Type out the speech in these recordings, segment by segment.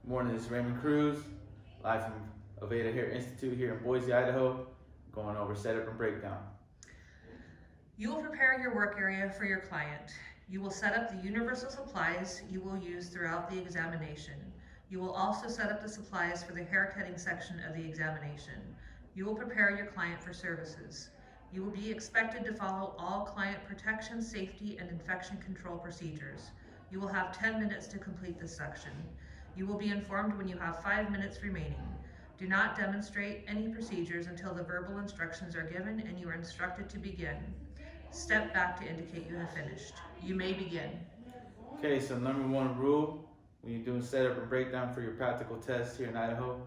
Morning, this is Raymond Cruz, live from Aveda Hair Institute here in Boise, Idaho, going over setup and breakdown. You will prepare your work area for your client. You will set up the universal supplies you will use throughout the examination. You will also set up the supplies for the haircutting section of the examination. You will prepare your client for services. You will be expected to follow all client protection, safety, and infection control procedures. You will have 10 minutes to complete this section. You will be informed when you have 5 minutes remaining. Do not demonstrate any procedures until the verbal instructions are given and you are instructed to begin. Step back to indicate you have finished. You may begin. Okay, so number one rule when you're doing setup and breakdown for your practical test here in Idaho,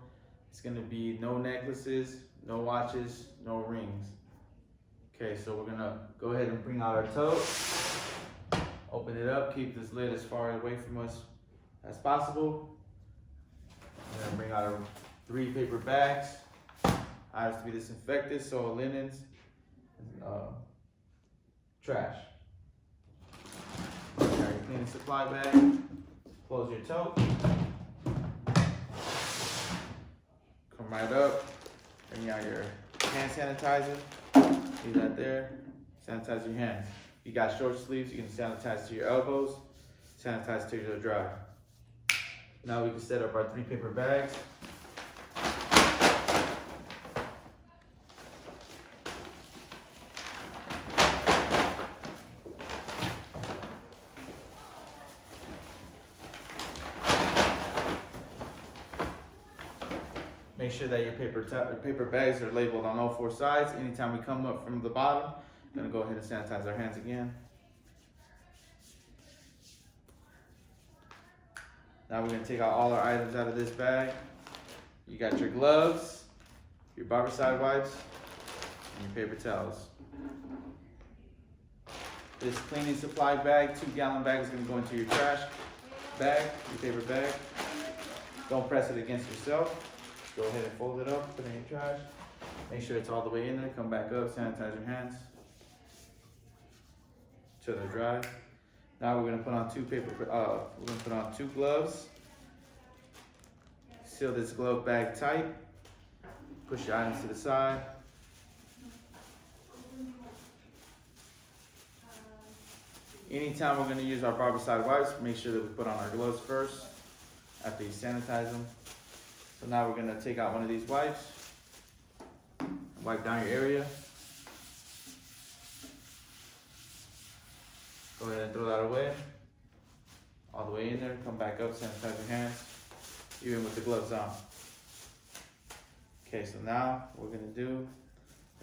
it's going to be no necklaces, no watches, no rings. Okay, so we're going to go ahead and bring out our tote, open it up, keep this lid as far away from us as possible. We're going to bring out our 3 paper bags, items to be disinfected, so linens, trash. Got your cleaning supply bag, close your tote, come right up, bring out your hand sanitizer, leave that there, sanitize your hands. If you got short sleeves, you can sanitize to your elbows, sanitize till you're dry. Now we can set up our 3 paper bags. Make sure that your paper bags are labeled on all 4 sides. Anytime we come up from the bottom, I'm gonna go ahead and sanitize our hands again. Now we're gonna take out all our items out of this bag. You got your gloves, your barber side wipes, and your paper towels. This cleaning supply bag, 2-gallon bag, is gonna go into your trash bag, your paper bag. Don't press it against yourself. Go ahead and fold it up, put it in your trash. Make sure it's all the way in there. Come back up, sanitize your hands till they're dry. Now we're gonna put on 2 gloves. Seal this glove bag tight. Push your items to the side. Anytime we're gonna use our barber side wipes, make sure that we put on our gloves first after you sanitize them. So now we're gonna take out one of these wipes, wipe down your area. Go ahead and throw that away. All the way in there, come back up, sanitize your hands, even with the gloves on. Okay, so now what we're gonna do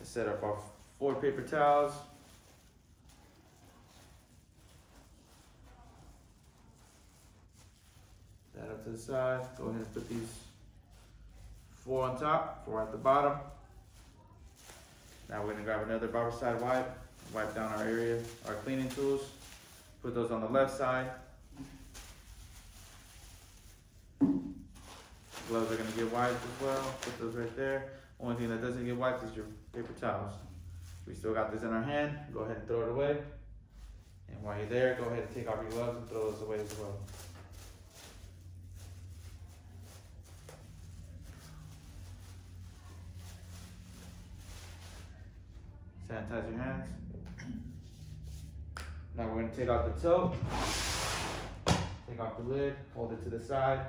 is set up our 4 paper towels. That up to the side. Go ahead and put these 4 on top, 4 at the bottom. Now we're gonna grab another barber side wipe down our area, our cleaning tools. Put those on the left side. Gloves are gonna get wiped as well. Put those right there. Only thing that doesn't get wiped is your paper towels. We still got this in our hand. Go ahead and throw it away. And while you're there, go ahead and take off your gloves and throw those away as well. Sanitize your hands. Now we're going to take out the tote, take off the lid, hold it to the side.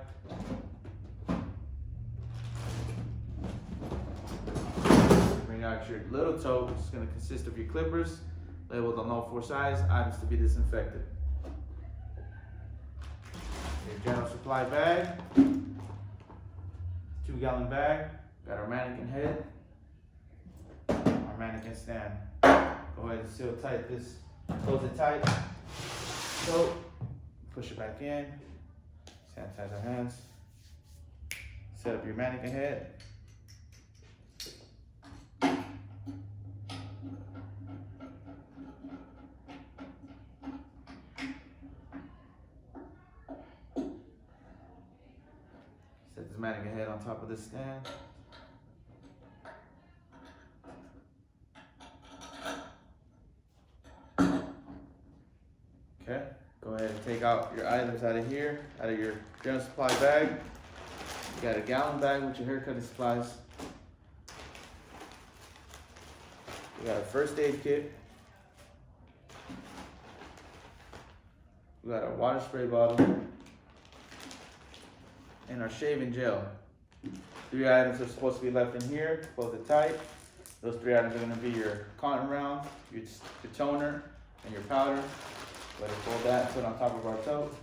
Bring out your little tote, which is going to consist of your clippers, labeled on all 4 sides, items to be disinfected. Your general supply bag, 2-gallon bag, got our mannequin head, our mannequin stand. Go ahead and seal tight this. Close it tight. So, push it back in. Sanitize our hands. Set up your mannequin head. Set this mannequin head on top of this stand. Okay, go ahead and take out your items out of here, out of your general supply bag. You got a gallon bag with your haircutting supplies. We got a first aid kit. We got a water spray bottle. And our shaving gel. 3 items are supposed to be left in here. Close it tight. Those 3 items are going to be your cotton round, your toner, and your powder. Go ahead and fold that and put it on top of our tote.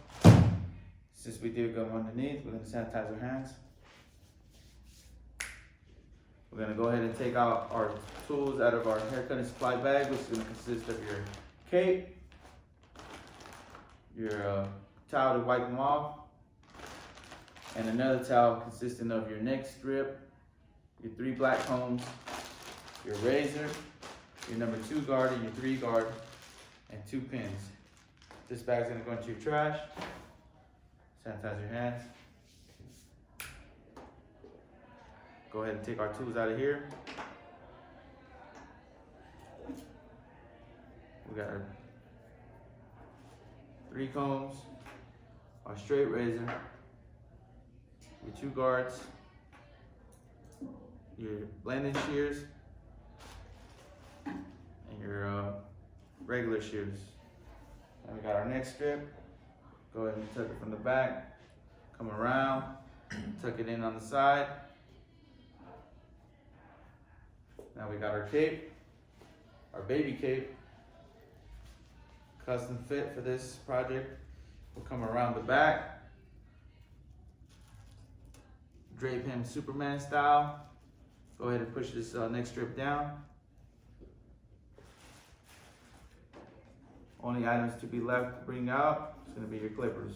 Since we did go underneath, we're going to sanitize our hands. We're going to go ahead and take out our tools out of our haircutting supply bag, which is going to consist of your cape, your towel to wipe them off, and another towel consisting of your neck strip, your 3 black combs, your razor, your number 2 guard, and your 3 guard, and 2 pins. This bag's gonna go into your trash. Sanitize your hands. Go ahead and take our tools out of here. We got our 3 combs, our straight razor, your 2 guards, your blending shears, and your regular shears. And we got our neck strip. Go ahead and tuck it from the back, come around, tuck it in on the side. Now we got our cape, our baby cape, custom fit for this project. We'll come around the back, drape him Superman style. Go ahead and push this neck strip down. Only items to be left to bring out is going to be your clippers.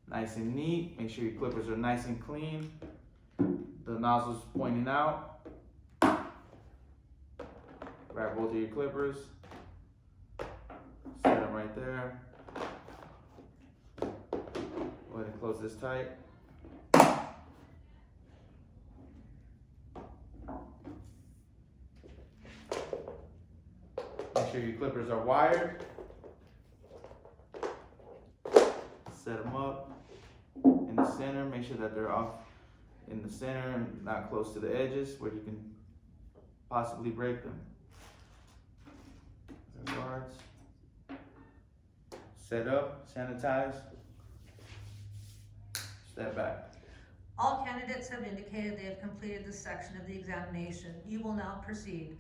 Nice and neat. Make sure your clippers are nice and clean. The nozzle's pointing out. Grab both of your clippers. Set them right there. Go ahead and close this tight. Make sure your clippers are wired. Set them up in the center. Make sure that they're off in the center and not close to the edges where you can possibly break them. Guards. Set up, sanitize, step back. All candidates have indicated they have completed this section of the examination. You will now proceed.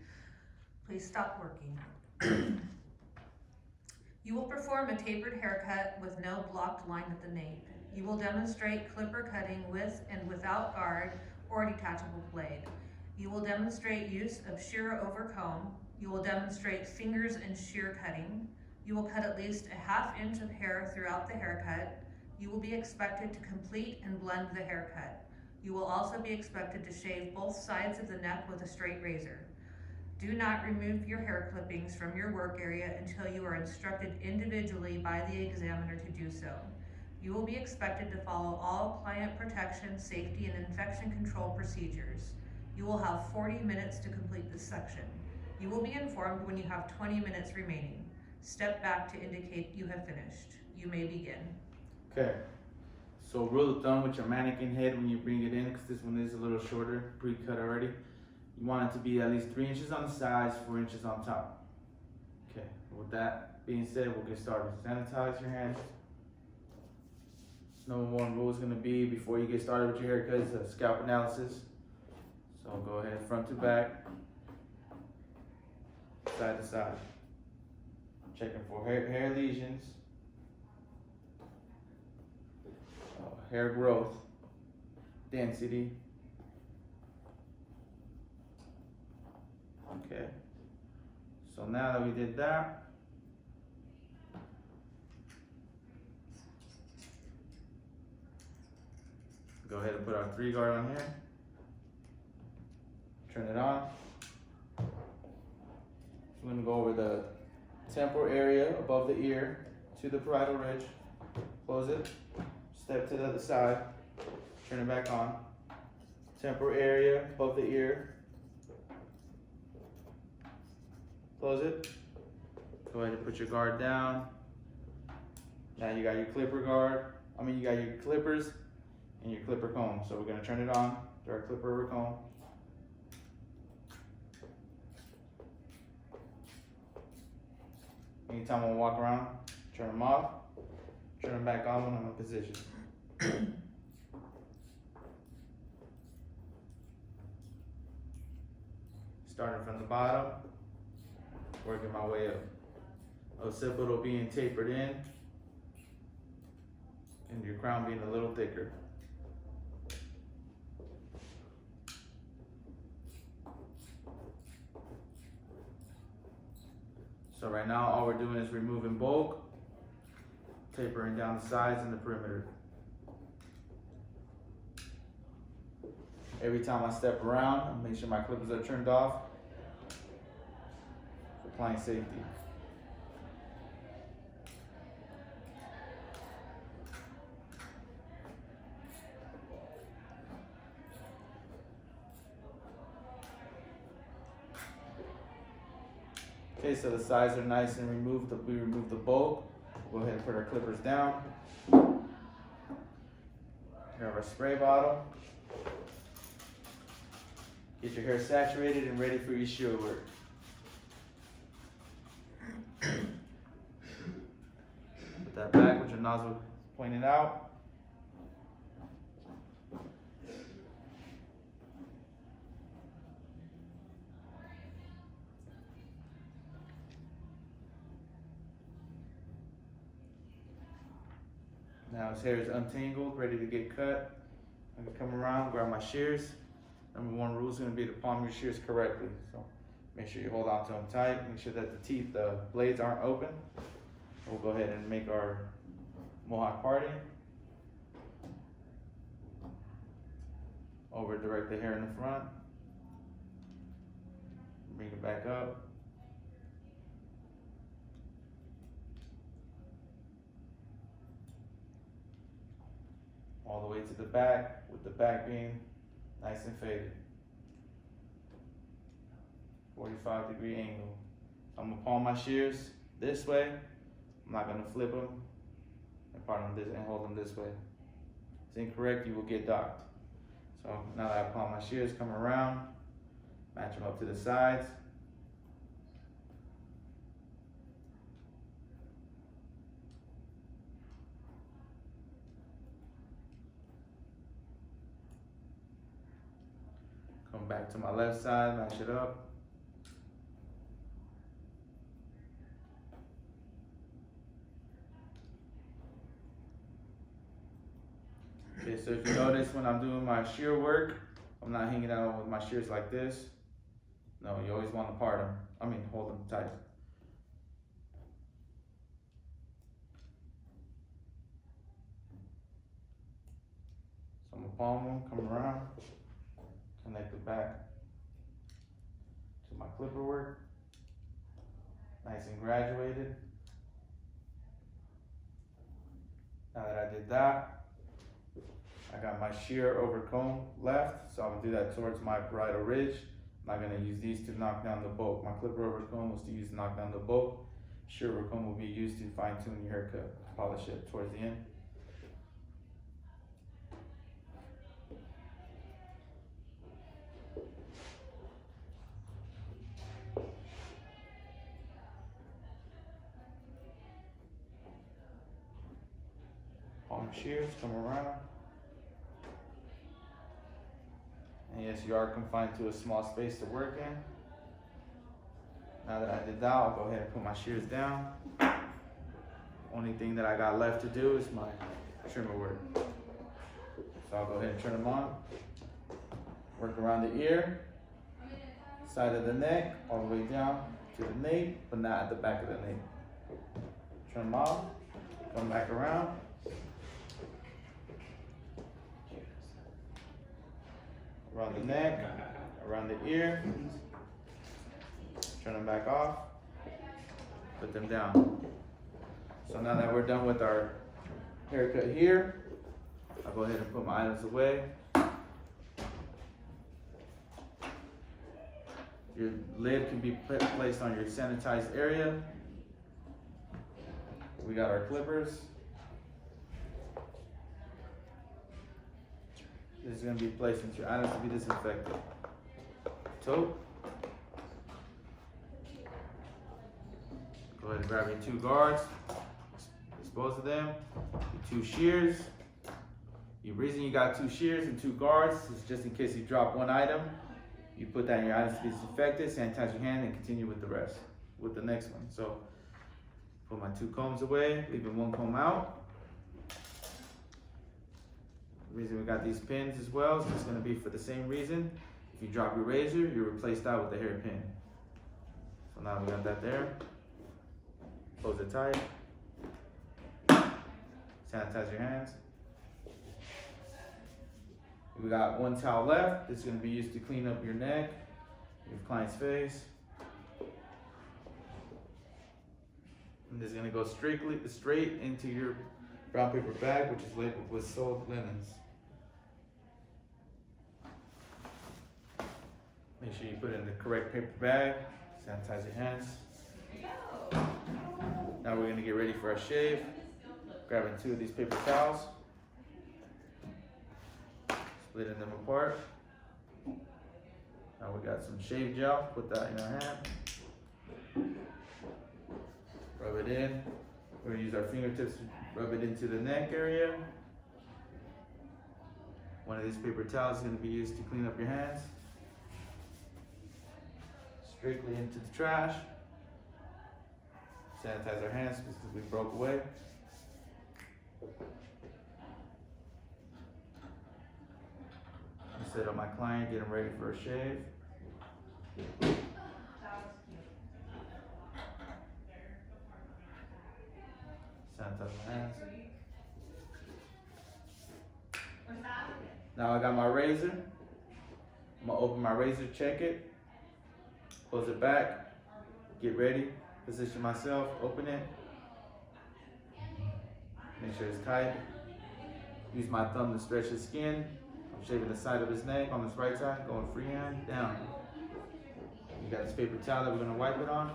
Please stop working. You will perform a tapered haircut with no blocked line at the nape. You will demonstrate clipper cutting with and without guard or detachable blade. You will demonstrate use of shear over comb. You will demonstrate fingers and shear cutting. You will cut at least a ½ inch of hair throughout the haircut. You will be expected to complete and blend the haircut. You will also be expected to shave both sides of the neck with a straight razor. Do not remove your hair clippings from your work area until you are instructed individually by the examiner to do so. You will be expected to follow all client protection, safety, and infection control procedures. You will have 40 minutes to complete this section. You will be informed when you have 20 minutes remaining. Step back to indicate you have finished. You may begin. Okay, so rule of thumb with your mannequin head when you bring it in, because this one is a little shorter, pre-cut already. You want it to be at least 3 inches on the sides, 4 inches on top. Okay, with that being said, we'll get started. Sanitize your hands. Number 1 rule is going to be, before you get started with your haircut, is a scalp analysis. So go ahead, front to back, side to side. Checking for hair lesions, hair growth, density. Okay, so now that we did that, go ahead and put our 3 guard on here. Turn it on. We're gonna go over the temporal area above the ear to the parietal ridge. Close it. Step to the other side. Turn it back on. Temporal area above the ear. Close it. Go ahead and put your guard down. Now you got your clipper guard, you got your clippers and your clipper comb. So we're gonna turn it on to our clipper over comb. Anytime I walk around, turn them off, turn them back on when I'm in position. Starting from the bottom, working my way up. Occipital being tapered in, and your crown being a little thicker. So right now, all we're doing is removing bulk, tapering down the sides and the perimeter. Every time I step around, I make sure my clippers are turned off for client safety. Okay, so the sides are nice and we remove the bulk. We'll go ahead and put our clippers down. Here have our spray bottle. Get your hair saturated and ready for your shear work. Put that back with your nozzle pointed out. Now his hair is untangled, ready to get cut. I'm gonna come around, grab my shears. Number one rule is gonna be to palm your shears correctly. So make sure you hold on to them tight. Make sure that the blades aren't open. We'll go ahead and make our mohawk party. Over direct the hair in the front. Bring it back up. All the way to the back, with the back being nice and faded. 45-degree angle. So I'm gonna palm my shears this way. I'm not gonna flip them and part them this and hold them this way. If it's incorrect, you will get docked. So now that I palm my shears, come around, match them up to the sides. Come back to my left side, match it up. Okay, so if you notice when I'm doing my shear work, I'm not hanging out with my shears like this. No, you always want to part them. Hold them tight. So I'm gonna palm them, come around. Connect the back to my clipper work. Nice and graduated. Now that I did that, I got my shear over comb left, so I'm gonna do that towards my parietal ridge. I'm not gonna use these to knock down the bulk. My clipper over comb was to use to knock down the bulk. Shear over comb will be used to fine tune your haircut, polish it towards the end. Palm shears, come around. And yes, you are confined to a small space to work in. Now that I did that, I'll go ahead and put my shears down. Only thing that I got left to do is my trimmer work. So I'll go ahead and turn them on. Work around the ear, side of the neck, all the way down to the nape, but not at the back of the nape. Turn them off, come back around. Around the neck, around the ear, turn them back off, put them down. So now that we're done with our haircut here, I'll go ahead and put my items away. Your lid can be placed on your sanitized area. We got our clippers, This is going to be placed into your items to be disinfected. Tote. Go ahead and grab your 2 guards. Dispose of them. Your 2 shears. The reason you got 2 shears and 2 guards is just in case you drop one item. You put that in your items to be disinfected, sanitize your hand, and continue with the rest, with the next one. So, put my 2 combs away, leaving 1 comb out. The reason we got these pins as well is it's going to be for the same reason. If you drop your razor, you replace that with a hairpin. So now we got that there. Close it tight. Sanitize your hands. We got 1 towel left. This is going to be used to clean up your neck, your client's face. And this is going to go straight into your brown paper bag, which is labeled with sold linens. Make sure you put it in the correct paper bag. Sanitize your hands. Now we're going to get ready for our shave. Grabbing 2 of these paper towels. Splitting them apart. Now we got some shave gel. Put that in our hand. Rub it in. We're going to use our fingertips to rub it into the neck area. One of these paper towels is going to be used to clean up your hands. Strictly into the trash. Sanitize our hands because we broke away. I set up my client, get him ready for a shave. Sanitize my hands. Now I got my razor. I'm gonna open my razor, check it, close it back, get ready, position myself, open it. Make sure it's tight. Use my thumb to stretch his skin. I'm shaving the side of his neck on his right side, going freehand down. You got this paper towel that we're gonna wipe it on.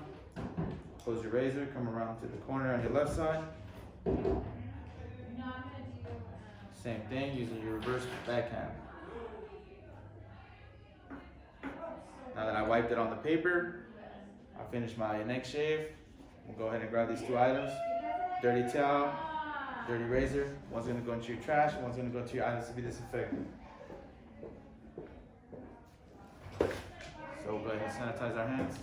Close your razor, come around to the corner on your left side. Same thing, using your reverse backhand. Now that I wiped it on the paper, I finished my neck shave. We'll go ahead and grab these 2 items. Dirty towel, dirty razor. One's gonna go into your trash, one's gonna go into your items to be disinfected. So we'll go ahead and sanitize our hands.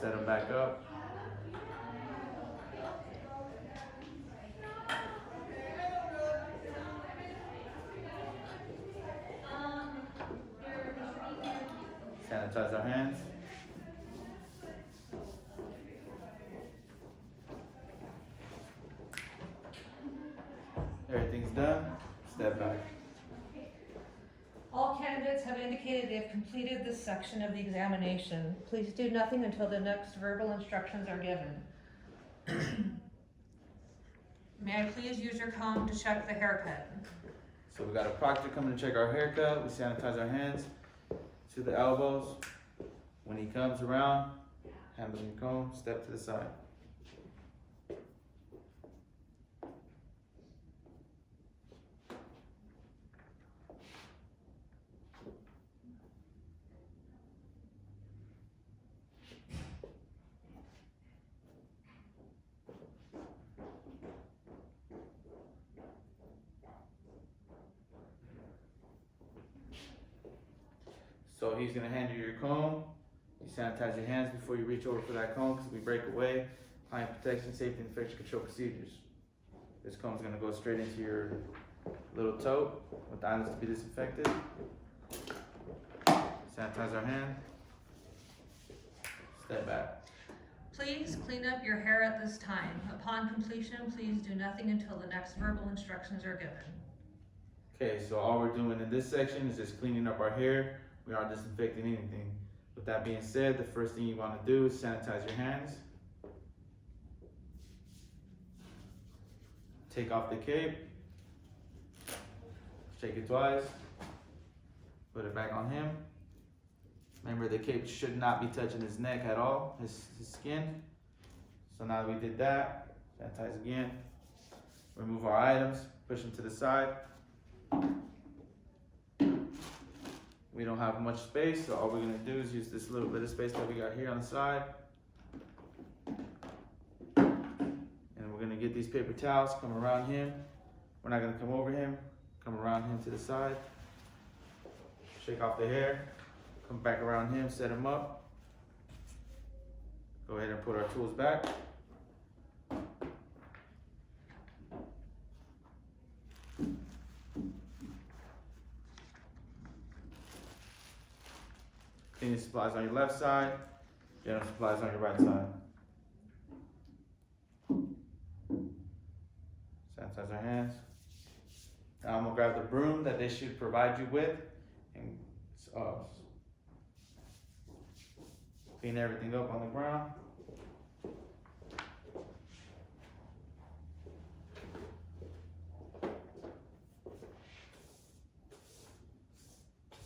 Set them back up. Sanitize our hands. Everything's done. Step back. All candidates have indicated they have completed this section of the examination. Please do nothing until the next verbal instructions are given. May I please use your comb to check the haircut? So we got a proctor coming to check our haircut. We sanitize our hands to the elbows. When he comes around, handle your comb, step to the side. So he's gonna hand you your comb. You sanitize your hands before you reach over for that comb because we break away. Client protection, safety, and infection control procedures. This comb's gonna go straight into your little tote with the items to be disinfected. Sanitize our hand. Step back. Please clean up your hair at this time. Upon completion, please do nothing until the next verbal instructions are given. Okay, so all we're doing in this section is just cleaning up our hair. We aren't disinfecting anything. With that being said, the first thing you want to do is sanitize your hands. Take off the cape. Shake it twice. Put it back on him. Remember, the cape should not be touching his neck at all, his skin. So now that we did that, sanitize again. remove our items, push them to the side. We don't have much space, so all we're gonna do is use this little bit of space that we got here on the side. And we're gonna get these paper towels, come around him. We're not gonna come over him, come around him to the side. Shake off the hair, come back around him, set him up. Go ahead and put our tools back. Cleaning supplies on your left side, general supplies on your right side. Sanitize our hands. Now I'm gonna grab the broom that they should provide you with and clean everything up on the ground.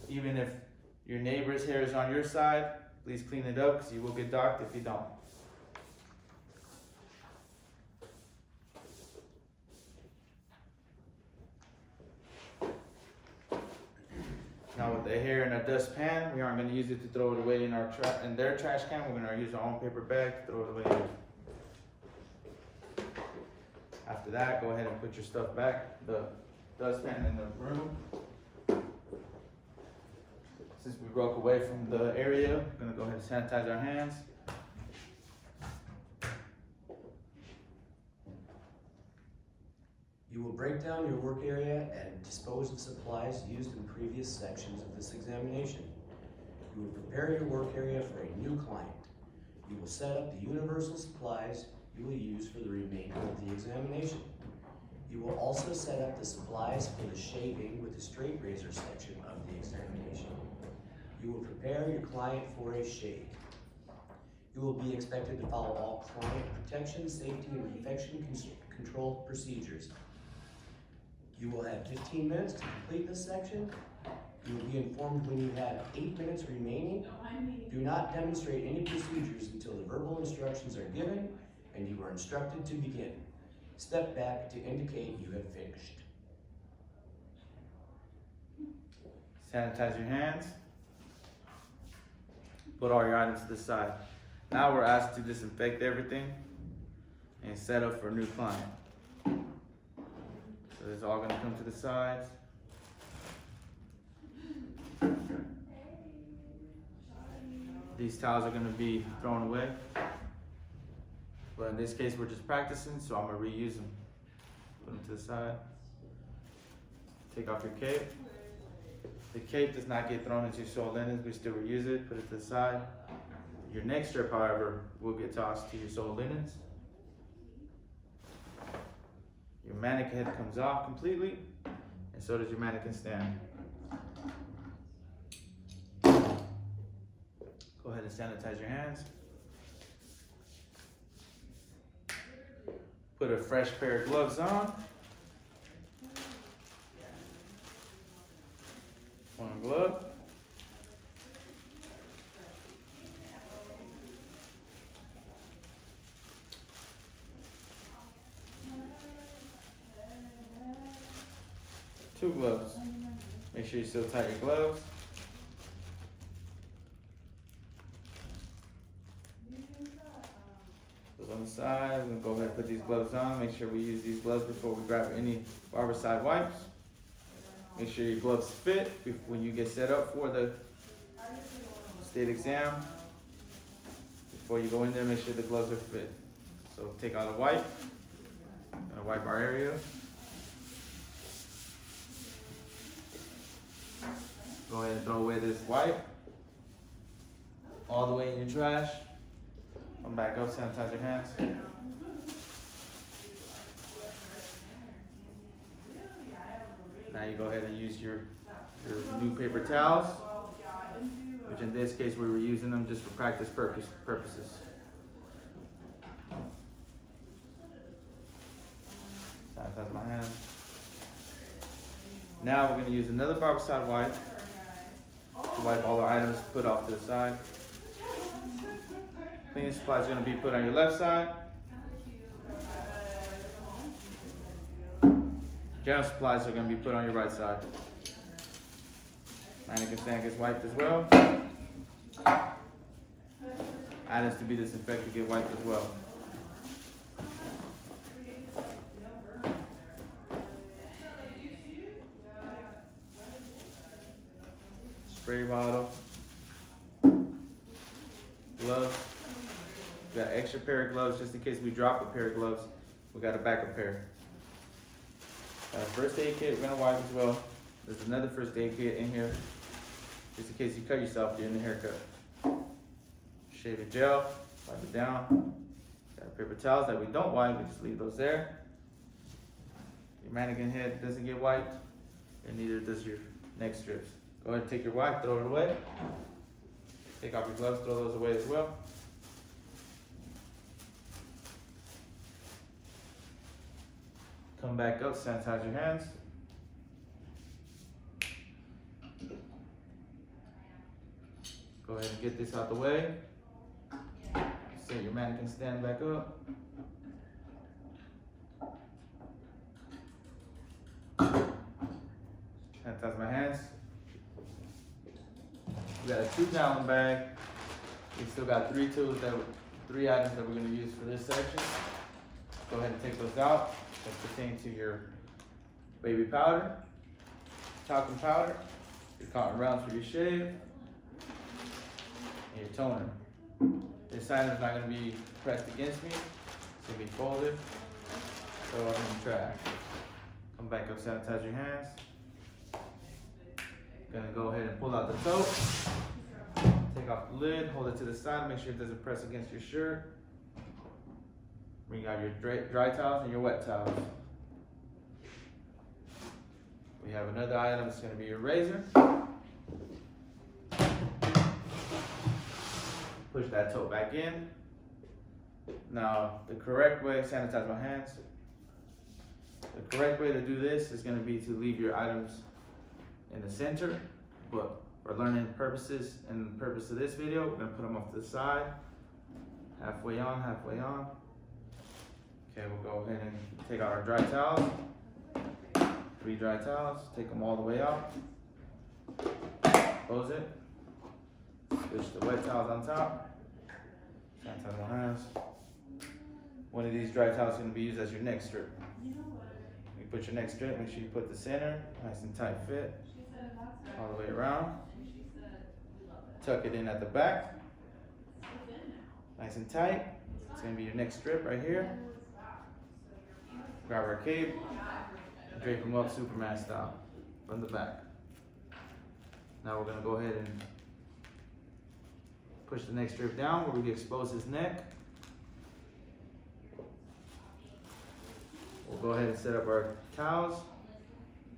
Even if your neighbor's hair is on your side, please clean it up because you will get docked if you don't. Now with the hair in a dustpan, we aren't going to use it to throw it away in their trash can. We're going to use our own paper bag to throw it away in. After that, go ahead and put your stuff back, the dustpan in the room. Since we broke away from the area, we're gonna go ahead and sanitize our hands. You will break down your work area and dispose of supplies used in previous sections of this examination. You will prepare your work area for a new client. You will set up the universal supplies you will use for the remainder of the examination. You will also set up the supplies for the shaving with the straight razor section of the examination. You will prepare your client for a shave. You will be expected to follow all client protection, safety, and infection control procedures. You will have 15 minutes to complete this section. You will be informed when you have 8 minutes remaining. Do not demonstrate any procedures until the verbal instructions are given and you are instructed to begin. Step back to indicate you have finished. Sanitize your hands. Put all your items to the side. Now we're asked to disinfect everything and set up for a new client. So it's all gonna come to the sides. These towels are gonna be thrown away. But in this case, we're just practicing, so I'm gonna reuse them. Put them to the side. Take off your cape. The cape does not get thrown into your sewed linens, we still reuse it, put it to the side. Your neck strip, however, will get tossed to your sewed linens. Your mannequin head comes off completely, and so does your mannequin stand. Go ahead and sanitize your hands. Put a fresh pair of gloves on. One glove. Two gloves. Make sure you still tie your gloves. Those on the side. We're gonna go ahead and put these gloves on. Make sure we use these gloves before we grab any barber side wipes. Make sure your gloves fit when you get set up for the state exam. Before you go in there, make sure the gloves are fit. So take out a wipe. Gonna wipe our area. Go ahead and throw away this wipe. All the way in your trash. Come back up, sanitize your hands. Now you go ahead and use your new paper towels, which in this case we were using them just for practice purposes. Sanitize my hands. Now we're going to use another barber side wipe to wipe all our items put off to the side. Cleaning supplies are going to be put on your left side. General supplies are gonna be put on your right side. Mannequin stand gets wiped as well. Items to be disinfected get wiped as well. Spray bottle. Gloves. We got an extra pair of gloves just in case we drop a pair of gloves. We got a backup pair. Got a first aid kit we're gonna wipe as well. There's another first aid kit in here, just in case you cut yourself during the haircut. Shaving gel, wipe it down. Got paper towels that we don't wipe, we just leave those there. Your mannequin head doesn't get wiped, and neither does your neck strips. Go ahead and take your wipe, throw it away. Take off your gloves, throw those away as well. Come back up, sanitize your hands. Go ahead and get this out the way. Set your mannequin stand back up. Sanitize my hands. We got a 2-gallon bag. We still got 3 items that we're gonna use for this section. Go ahead and take those out. That pertain to your baby powder, talcum powder, your cotton rounds for your shave, and your toner. This item is not going to be pressed against me. It's going to be folded. Throw it in the trash. Come back up, sanitize your hands. Gonna go ahead and pull out the tote. Take off the lid, hold it to the side, make sure it doesn't press against your shirt. Bring out your dry towels and your wet towels. We have another item, it's gonna be your razor. Push that tote back in. Now, the correct way, sanitize my hands. The correct way to do this is gonna be to leave your items in the center, but for learning purposes and the purpose of this video, we're gonna put them off to the side. Halfway on, halfway on. Okay, we'll go ahead and take out our dry towels. 3 dry towels, take them all the way out. Close it. Switch the wet towels on top. Sanitize my hands. One of these dry towels is going to be used as your neck strip. You put your neck strip, make sure you put the center, nice and tight fit. All the way around. Tuck it in at the back. Nice and tight. It's going to be your neck strip right here. Grab our cape, and drape them up Superman style from the back. Now we're gonna go ahead and push the neck strip down where we expose his neck. We'll go ahead and set up our towels.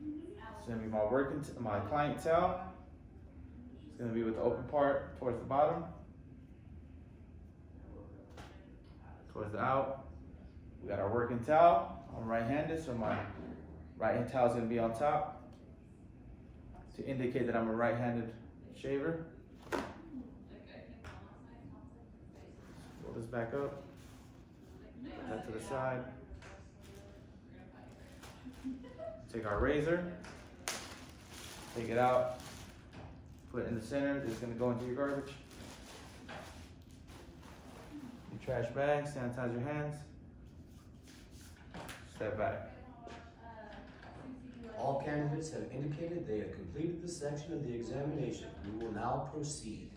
It's gonna be my client towel. It's gonna be with the open part towards the bottom, towards the out. We got our working towel. I'm right-handed, so my right hand towel is going to be on top to indicate that I'm a right-handed shaver. Roll this back up, put that to the side. Take our razor, take it out, put it in the center. This is going to go into your garbage. Your trash bag, sanitize your hands. Step back. All candidates have indicated they have completed this section of the examination. We will now proceed.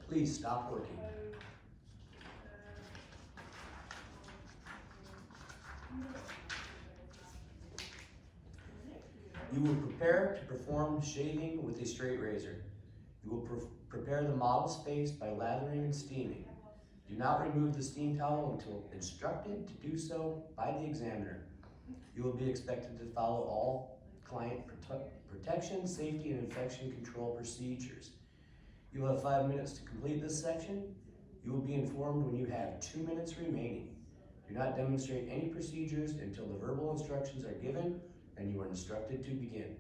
Please stop working. You will prepare to perform shaving with a straight razor. You will prepare the model's face by lathering and steaming. Do not remove the steam towel until instructed to do so by the examiner. You will be expected to follow all client protection, safety, and infection control procedures. You will have 5 minutes to complete this section. You will be informed when you have 2 minutes remaining. Do not demonstrate any procedures until the verbal instructions are given and you are instructed to begin.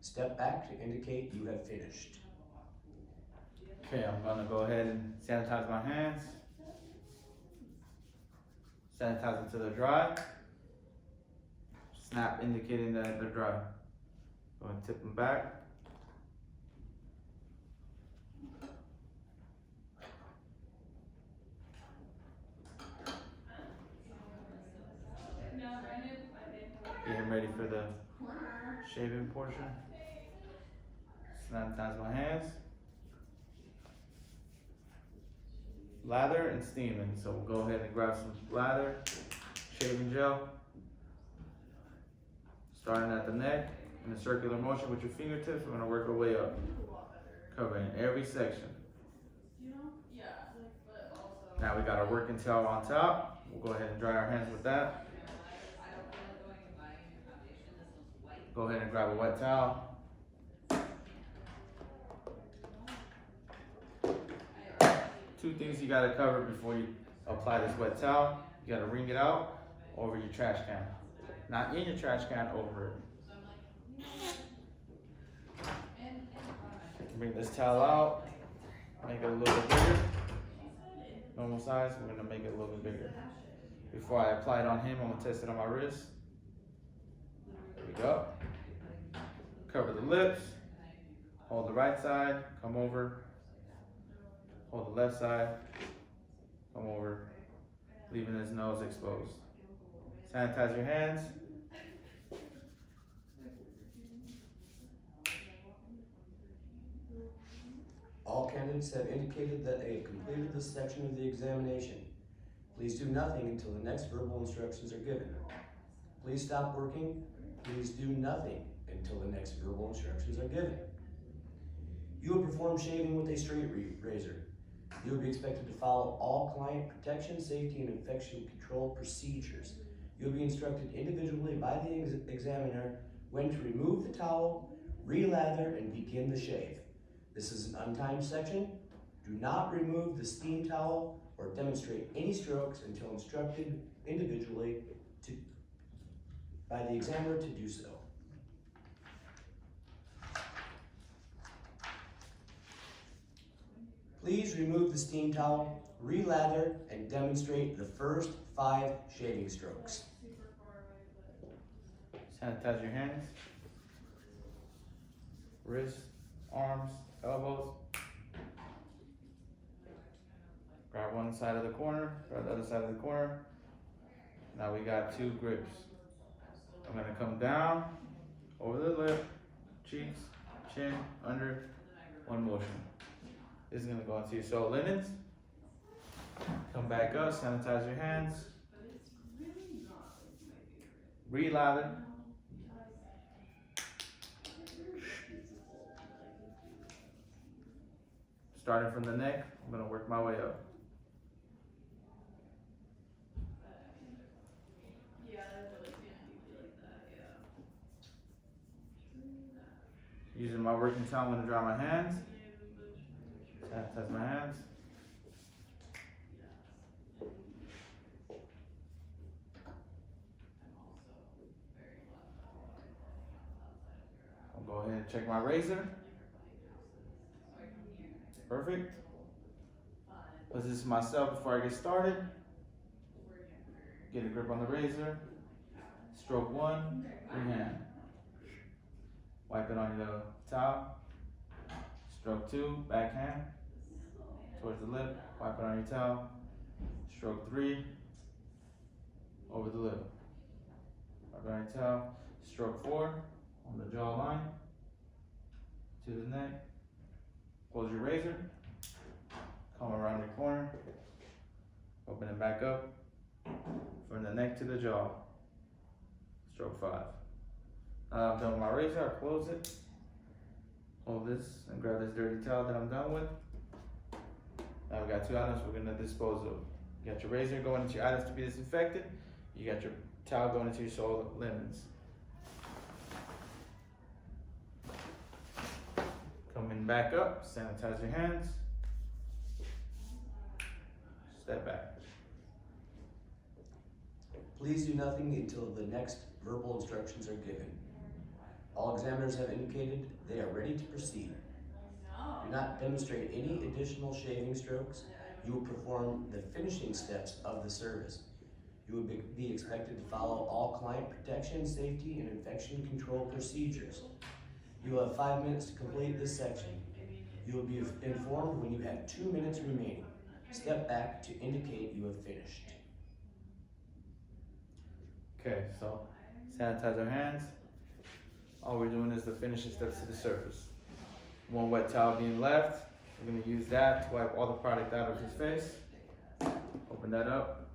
Step back to indicate you have finished. Okay, I'm gonna go ahead and sanitize my hands. Sanitize until they're dry. snap indicating that they're dry. Go and tip them back. Getting ready for the shaving portion. Sanitize my hands. Lather and steaming. So we'll go ahead and grab some lather, shaving gel. Starting at the neck in a circular motion with your fingertips, we're gonna work our way up, covering every section. Now we got our working towel on top. We'll go ahead and dry our hands with that. Go ahead and grab a wet towel. Two things you gotta cover before you apply this wet towel. You gotta wring it out over your trash can. Not in your trash can, over it. Bring this towel out, make it a little bit bigger. Normal size, we're gonna make it a little bit bigger. Before I apply it on him, I'm gonna test it on my wrist. There we go. Cover the lips, hold the right side, come over. Hold the left side, come over, leaving his nose exposed. Sanitize your hands. All candidates have indicated that they have completed this section of the examination. Please do nothing until the next verbal instructions are given. Please stop working. Please do nothing until the next verbal instructions are given. You will perform shaving with a straight razor. You will be expected to follow all client protection, safety, and infection control procedures. You'll be instructed individually by the examiner when to remove the towel, relather, and begin the shave. This is an untimed section. Do not remove the steam towel or demonstrate any strokes until instructed individually by the examiner to do so. Please remove the steam towel, relather, and demonstrate the first 5 shaving strokes. Sanitize your hands, wrists, arms, elbows. Grab one side of the corner, grab the other side of the corner. Now we got 2 grips. I'm gonna come down, over the lip, cheeks, chin, under, one motion. This is gonna go into your sole linens. Come back up, sanitize your hands. Relather. Starting from the neck, I'm gonna work my way up. Using my working towel, I'm gonna dry my hands. Sanitize my hands. I'll go ahead and check my razor. Perfect. Position myself before I get started. Get a grip on the razor. Stroke 1, free hand. Wipe it on the towel. Stroke 2, backhand. Towards the lip, wipe it on your towel. Stroke 3, over the lip. Wipe it on your towel. Stroke 4, on the jawline, to the neck. Close your razor, come around your corner, open it back up, from the neck to the jaw. Stroke 5. Now I'm done with my razor, I close it. Hold this and grab this dirty towel that I'm done with. Now we got 2 items we're gonna dispose of. You got your razor going into your items to be disinfected. You got your towel going into your sole linens. Coming back up, sanitize your hands. Step back. Please do nothing until the next verbal instructions are given. All examiners have indicated they are ready to proceed. Do not demonstrate any additional shaving strokes. You will perform the finishing steps of the service. You will be expected to follow all client protection, safety, and infection control procedures. You will have 5 minutes to complete this section. You will be informed when you have 2 minutes remaining. Step back to indicate you have finished. Okay, so sanitize our hands. All we're doing is the finishing steps to the surface. One wet towel being left. We're gonna use that to wipe all the product out of his face. Open that up.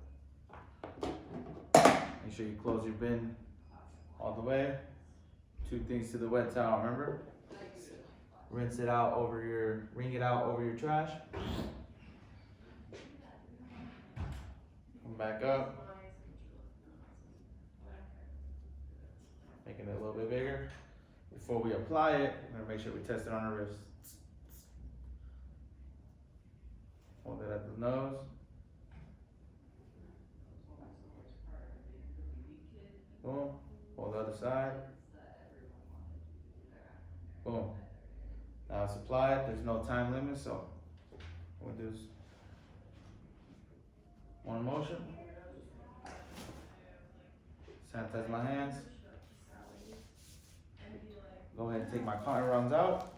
Make sure you close your bin all the way. 2 things to the wet towel, remember? Wring it out over your trash. Come back up. Making it a little bit bigger. Before we apply it, we're gonna make sure we test it on our wrist. Hold it at the nose. Boom. Hold the other side. Boom. Now it's applied. There's no time limit, so we'll do one motion. Sanitize my hands. Go ahead and take my cotton rounds out.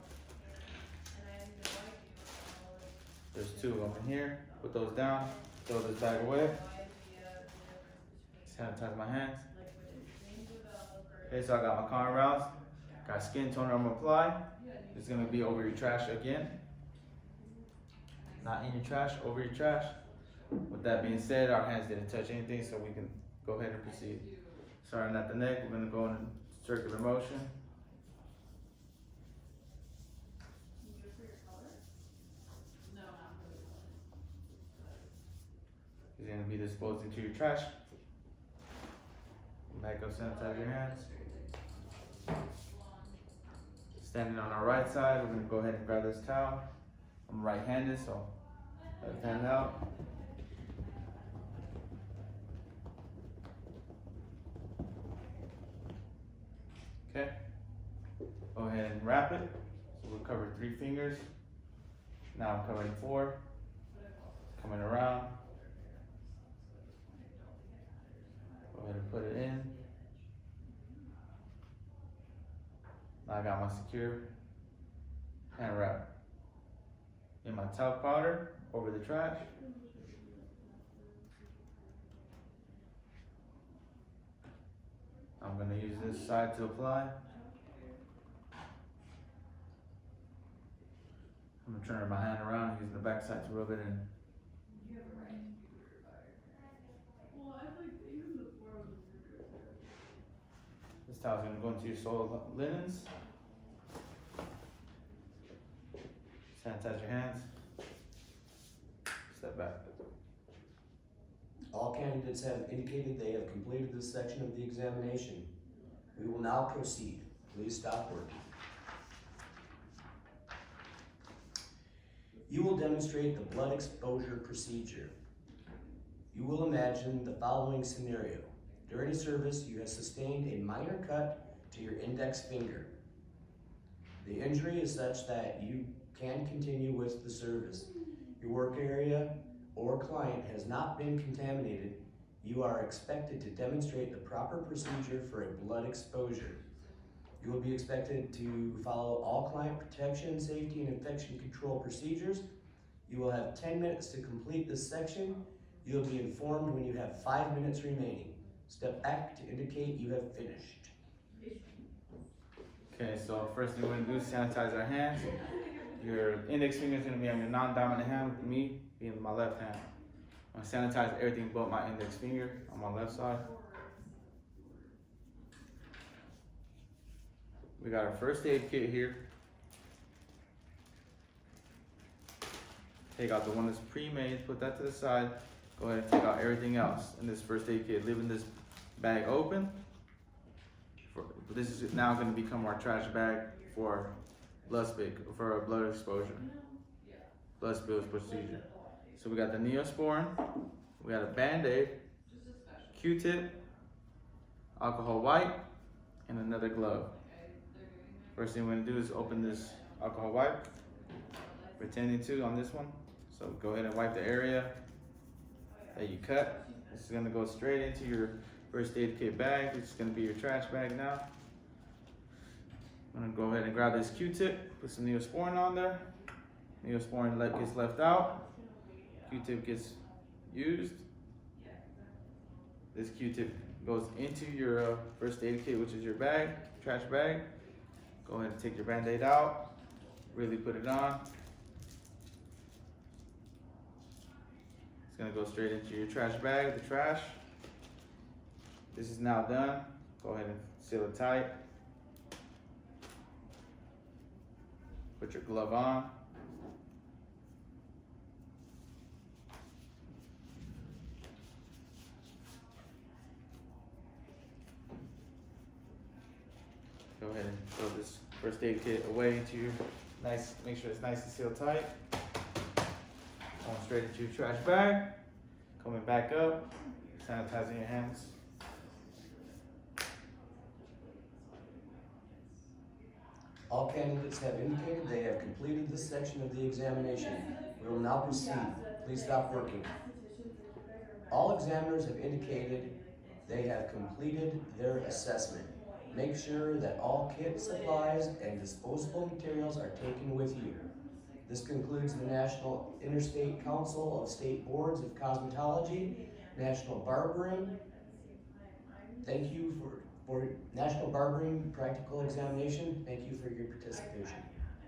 There's 2 of them in here. Put those down. Throw this bag away. Sanitize my hands. Okay, so I got my cotton rounds. Got skin toner I'm gonna apply. It's gonna be over your trash again. Not in your trash, over your trash. With that being said, our hands didn't touch anything, so we can go ahead and proceed. Starting at the neck, we're gonna go in a circular motion. It's gonna be disposed into your trash. Back up, sanitize your hands. Standing on our right side, we're gonna go ahead and grab this towel. I'm right-handed, so left hand out. Okay. Go ahead and wrap it. So we'll cover 3 fingers. Now I'm covering 4. Coming around. Go ahead and put it in. Now I got my secure hand wrap. In my talc powder over the trash. I'm gonna use this side to apply. I'm gonna turn my hand around and use the back side to rub it in. This towel's gonna go into your soiled linens. Sanitize your hands. Step back. All candidates have indicated they have completed this section of the examination. We will now proceed. Please stop working. You will demonstrate the blood exposure procedure. You will imagine the following scenario. During service, you have sustained a minor cut to your index finger. The injury is such that you can continue with the service. Your work area or client has not been contaminated. You are expected to demonstrate the proper procedure for a blood exposure. You will be expected to follow all client protection, safety, and infection control procedures. You will have 10 minutes to complete this section. You will be informed when you have 5 minutes remaining. Step back to indicate you have finished. Okay, so first thing we're gonna do is sanitize our hands. Your index finger is gonna be on your non-dominant hand, with me being my left hand. I'm gonna sanitize everything but my index finger on my left side. We got our first aid kit here. Take out the one that's pre-made, put that to the side. Go ahead and take out everything else in this first aid kit, leaving this bag open. This is now going to become our trash bag for blood exposure, blood spills procedure. So we got the Neosporin, we got a Band-Aid, Q-tip, alcohol wipe, and another glove. First thing we're going to do is open this alcohol wipe, pretending to on this one. So go ahead and wipe the area that you cut. This is gonna go straight into your first aid kit bag. It's gonna be your trash bag now. I'm gonna go ahead and grab this Q-tip, put some Neosporin on there. Neosporin gets left out. Q-tip gets used. This Q-tip goes into your first aid kit, which is your bag, trash bag. Go ahead and take your Band-Aid out. Really put it on. It's gonna go straight into your trash bag, the trash. This is now done. Go ahead and seal it tight. Put your glove on. Go ahead and throw this first aid kit away into your make sure it's nice and sealed tight. Going straight into your trash bag. Coming back up, sanitizing your hands. All candidates have indicated they have completed this section of the examination. We will now proceed. Please stop working. All examiners have indicated they have completed their assessment. Make sure that all kit supplies and disposable materials are taken with you. This concludes the National Interstate Council of State Boards of Cosmetology, National Barbering. Thank you for National Barbering Practical Examination. Thank you for your participation.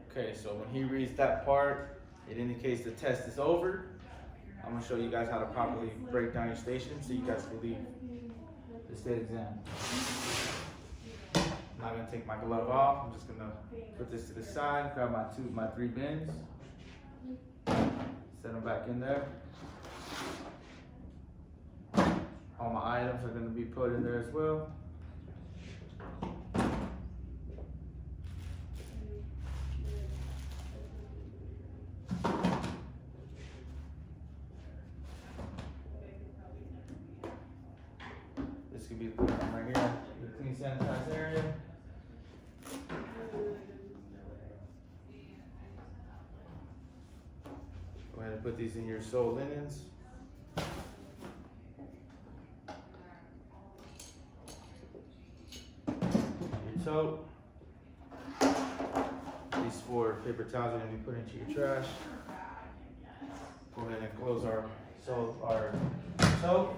Okay, so when he reads that part, it indicates the test is over. I'm gonna show you guys how to properly break down your station so you guys can leave the state exam. I'm not gonna take my glove off. I'm just gonna put this to the side, grab my 3 bins, set them back in there. All my items are gonna be put in there as well. This could be the quick one right here, the clean sanitized area. Go ahead and put these in your sole linens. Your tote. These 4 paper towels are going to be put into your trash. Go ahead and close our tote.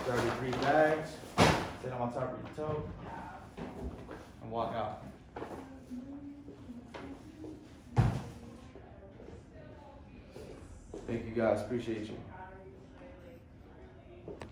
Grab your 3 bags, sit them on top of your tote, and walk out. Thank you guys, appreciate you.